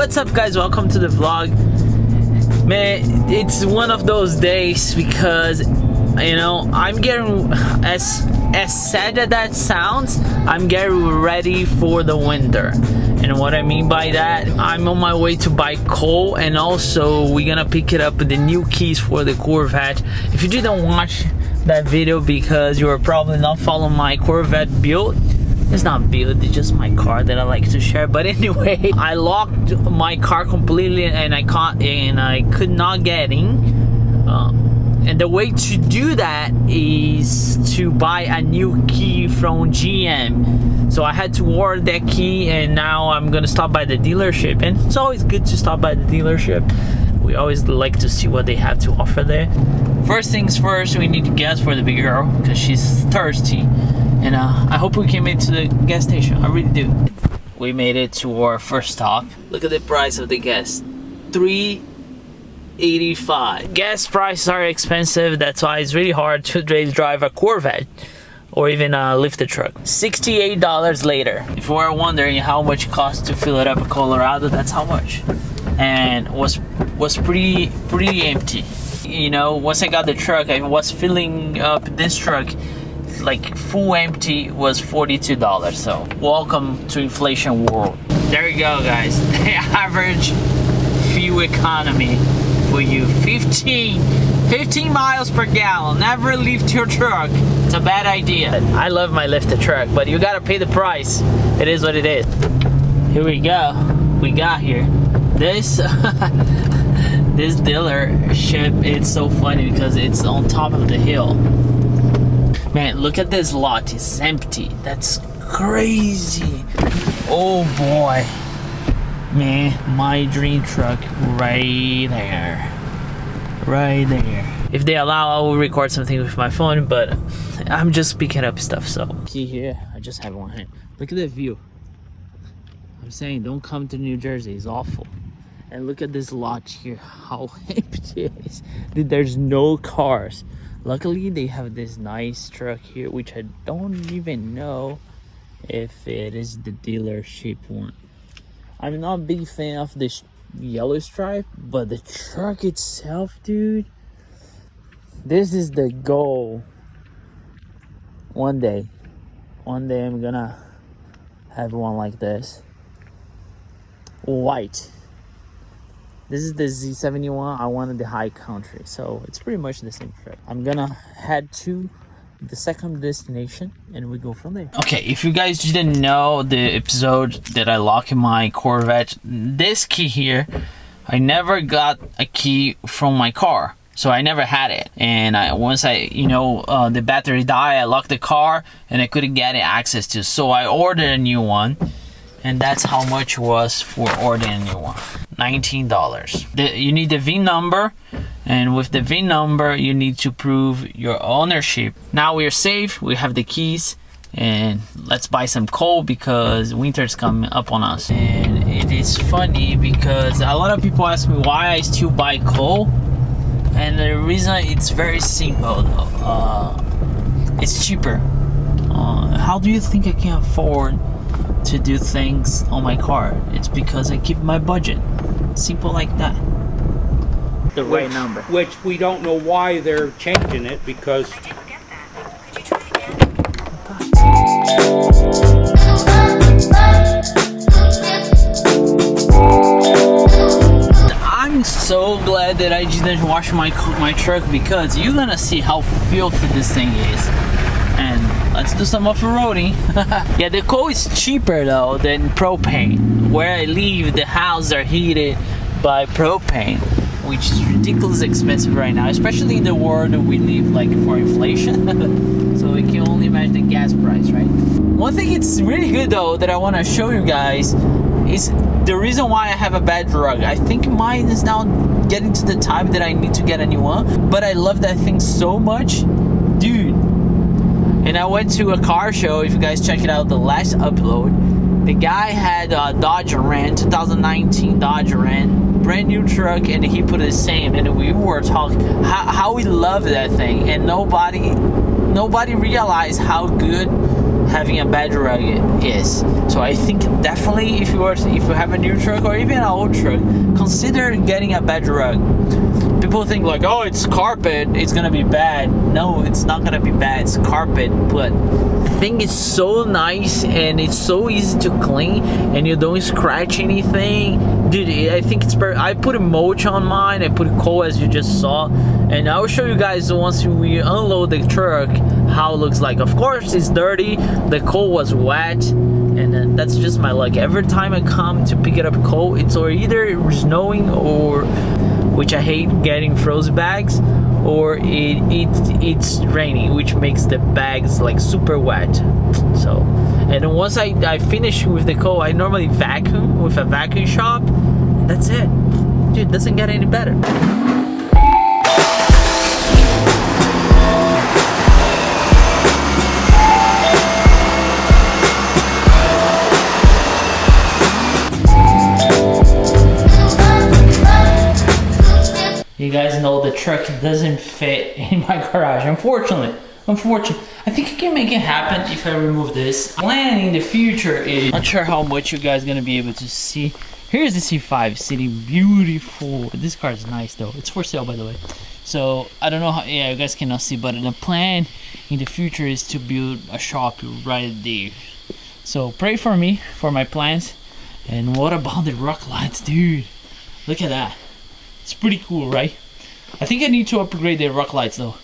What's up, guys? Welcome to the vlog. Man, it's one of those days because, you know, I'm getting, as sad as that sounds, I'm getting ready for the winter. And what I mean by that, I'm on my way to buy coal, and also we're gonna pick it up with the new keys for the Corvette. If you didn't watch that video because you were probably not following my Corvette build, it's not build, it's just my car that I like to share. But anyway, I locked my car completely and I could not get in. And the way to do that is to buy a new key from GM. So I had to order that key, and now I'm gonna stop by the dealership. And it's always good to stop by the dealership. We always like to see what they have to offer there. First things first, we need gas for the big girl because she's thirsty. And I hope we can make it to the gas station. I really do. We made it to our first stop. Look at the price of the gas. $3.85. Gas prices are expensive. That's why it's really hard to drive a Corvette or even a lifted truck. $68 later. If you are wondering how much it costs to fill it up in Colorado, that's how much. And was pretty empty. You know, once I got the truck, I was filling up this truck. Like full empty was $42. So welcome to inflation world. There you go, guys. The average fuel economy for you, 15 miles per gallon. Never lift your truck. It's a bad idea. I love my lifted truck, but you gotta pay the price. It is what it is. Here we go. We got here this this dealership. It's so funny because it's on top of the hill. Man, look at this lot, it's empty. That's crazy. Oh boy. Man, my dream truck right there. Right there. If they allow, I will record something with my phone, but I'm just picking up stuff, so. Key here, I just have one hand. Look at the view. I'm saying, don't come to New Jersey, it's awful. And look at this lot here, how empty it is. Dude, there's no cars. Luckily, they have this nice truck here, which I don't even know if it is the dealership one. I'm not a big fan of this yellow stripe, but the truck itself, dude, this is the goal. One day I'm gonna have one like this. White. This is the Z71. I wanted the high country, so it's pretty much the same truck. I'm gonna head to the second destination and we go from there. Okay, if you guys didn't know the episode that I lock in my Corvette, this key here, I never got a key from my car, so I never had it. And once the battery died, I locked the car and I couldn't get access to, so I ordered a new one. And that's how much it was for ordering a new one. $19. You need the VIN number, and with the VIN number, you need to prove your ownership. Now we're safe, we have the keys, and let's buy some coal because winter's coming up on us. And it is funny because a lot of people ask me why I still buy coal, and the reason, it's very simple. It's cheaper. How do you think I can afford to do things on my car? It's because I keep my budget. Simple like that. The right number. Which we don't know why they're changing it, because I didn't get that. Could you try again? I'm so glad that I didn't wash my truck, because you're gonna see how filthy this thing is. And let's do some off-roading. Yeah, the coal is cheaper though than propane. Where I live, the houses are heated by propane, which is ridiculously expensive right now, especially in the world that we live, like, for inflation. So we can only imagine the gas price, right? One thing it's really good though that I want to show you guys is the reason why I have a bedRug. I think mine is now getting to the time that I need to get a new one, but I love that thing so much, dude. And I went to a car show. If you guys check it out, the last upload, the guy had a Dodge Ram, 2019 Dodge Ram, brand new truck, and he put the same. And we were talking how we love that thing, and nobody realized how good having a bedRug is. So I think definitely if you have a new truck or even an old truck, consider getting a bedRug. People think like, oh, it's carpet, it's gonna be bad. No, it's not gonna be bad, it's carpet, but the thing is so nice and it's so easy to clean and you don't scratch anything. Dude, I think it's I put a mulch on mine, I put coal as you just saw, and I will show you guys once we unload the truck how it looks like. Of course it's dirty, the coal was wet, and then that's just my luck. Every time I come to pick it up coal, it's either snowing or, which I hate getting frozen bags, or it's raining, which makes the bags like super wet. So, and then once I finish with the coal, I normally vacuum with a vacuum shop, and that's it. Dude, it doesn't get any better. You guys know the truck doesn't fit in my garage, unfortunately. I think I can make it happen if I remove this. Plan in the future is, not sure how much you guys gonna be able to see. Here's the C5 sitting beautiful. This car is nice though. It's for sale, by the way. So I don't know how, yeah, you guys cannot see, but the plan in the future is to build a shop right there. So pray for me, for my plans. And what about the rock lights, dude? Look at that. It's pretty cool, right? I think I need to upgrade the rock lights though.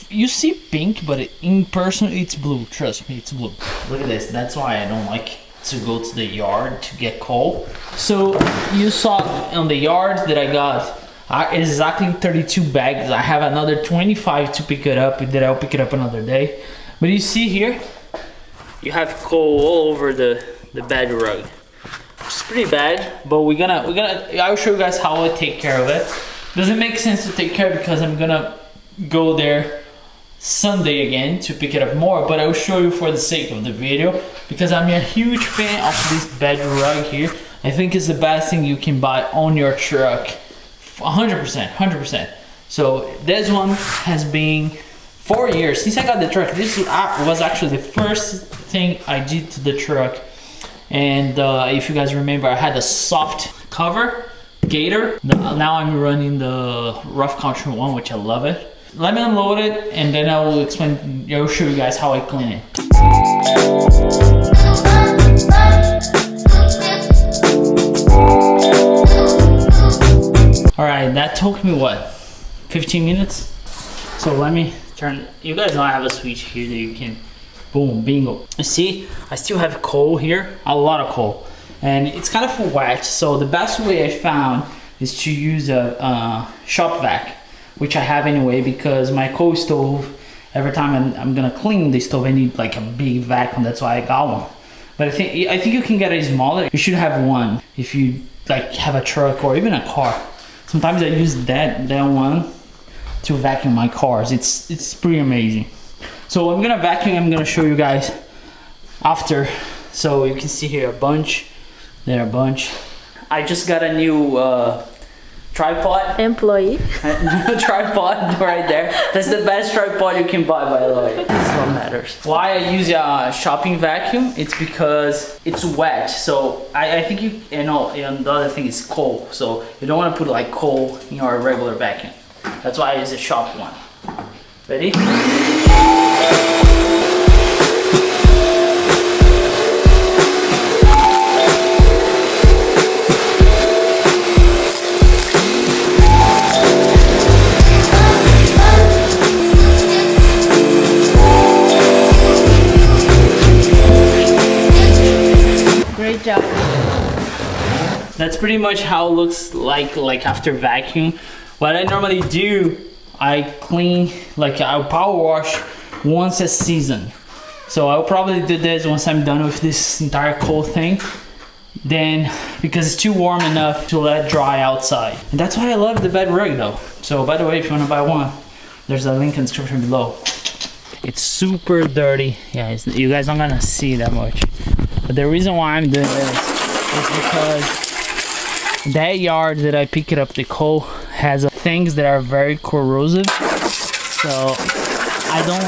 You see pink, but in person it's blue. Trust me, it's blue. Look at this. That's why I don't like to go to the yard to get coal. So you saw on the yard that I got exactly 32 bags. I have another 25 to pick it up. That I'll pick it up another day. But you see here, you have coal all over the bedRug. It's pretty bad, but I'll show you guys how I take care of it. Doesn't make sense to take care because I'm gonna go there Sunday again to pick it up more, but I'll show you for the sake of the video because I'm a huge fan of this bedRug here. I think it's the best thing you can buy on your truck. 100%. So this one has been 4 years since I got the truck. This was actually the first thing I did to the truck. And if you guys remember, I had a soft cover, Gator. Now I'm running the rough country one, which I love it. Let me unload it, and then I will I'll show you guys how I clean it. All right, that took me what, 15 minutes? So let me turn. You guys know I have a switch here that you can. Boom, bingo. You see, I still have coal here, a lot of coal. And it's kind of wet, so the best way I found is to use a shop vac, which I have anyway, because my coal stove, every time I'm gonna clean the stove, I need like a big vacuum, that's why I got one. But I think you can get a smaller. You should have one if you like have a truck or even a car. Sometimes I use that one to vacuum my cars. It's pretty amazing. So I'm gonna vacuum, I'm gonna show you guys after. So you can see here a bunch, there a bunch. I just got a new tripod. Employee. Tripod right there. That's the best tripod you can buy, by the way. This is what matters. Why I use a shopping vacuum, it's because it's wet. So I think you know, and the other thing is coal. So you don't wanna put like coal in your regular vacuum. That's why I use a shop one. Ready? Great job. That's pretty much how it looks like after vacuum. What I normally do, I clean, I'll power wash once a season. So I'll probably do this once I'm done with this entire coal thing. Then, because it's too warm enough to let it dry outside. And that's why I love the bedRug though. So by the way, if you wanna buy one, there's a link in the description below. It's super dirty. Yeah, you guys aren't gonna see that much. But the reason why I'm doing this is because that yard that I picked up the coal has things that are very corrosive, so I don't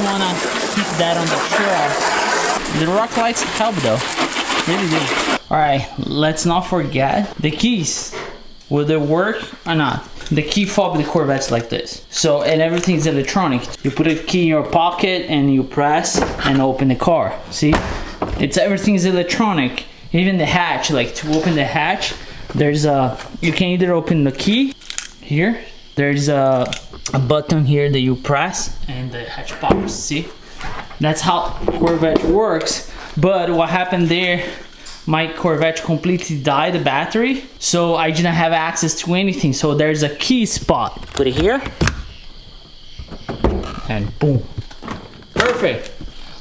want to keep that on the truck The rock lights help though, really do. All right, let's not forget the keys. Will they work or not? The key fob in the Corvette's like this. So, and everything's electronic. You put a key in your pocket and you press and open the car. See? Everything's electronic. Even the hatch, like to open the hatch, there's you can either open the key here. There's a button here that you press and the hatch pops, see? That's how Corvette works. But what happened there, my Corvette completely died, the battery, so I didn't have access to anything. So there's a key spot. Put it here, and boom. Perfect.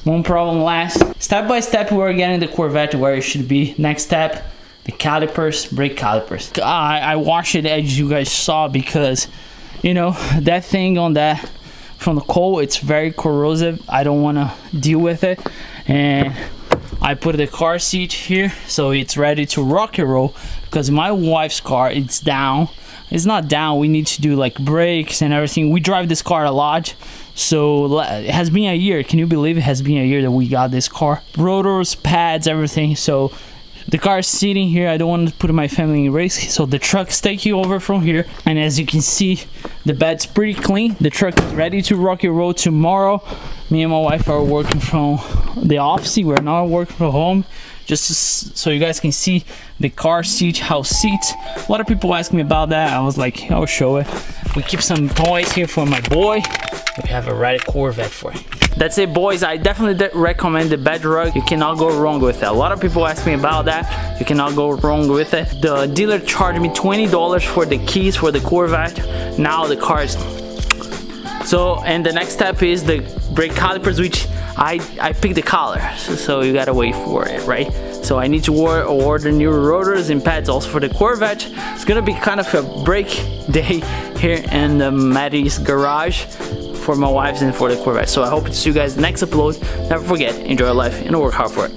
One problem less. Step by step, we're getting the Corvette where it should be. Next step, the calipers, brake calipers. I washed it as you guys saw because, you know, that thing on that from the coal, it's very corrosive. I don't want to deal with it. And I put the car seat here so it's ready to rock and roll, because my wife's car, it's down. It's not down, we need to do like brakes and everything. We drive this car a lot, so it has been a year. Can you believe it has been a year that we got this car? Rotors, pads, everything. So the car is sitting here. I don't want to put my family in risk, so the truck's taking over from here. And as you can see, the bed's pretty clean. The truck is ready to rock and roll tomorrow. Me and my wife are working from the office. We're not working from home, just so you guys can see the car seat, house seats. A lot of people ask me about that. I was like, I'll show it. We keep some toys here for my boy. We have a red Corvette for him. That's it, boys. I definitely recommend the bedRug. You cannot go wrong with it. A lot of people ask me about that. You cannot go wrong with it. The dealer charged me $20 for the keys for the Corvette. Now the car is... So, and the next step is the brake calipers, which I picked the color, so you gotta wait for it, right? So I need to order new rotors and pads also for the Corvette. It's gonna be kind of a break day here in the Maddie's garage for my wife and for the Corvette. So I hope to see you guys next upload. Never forget, enjoy life and work hard for it.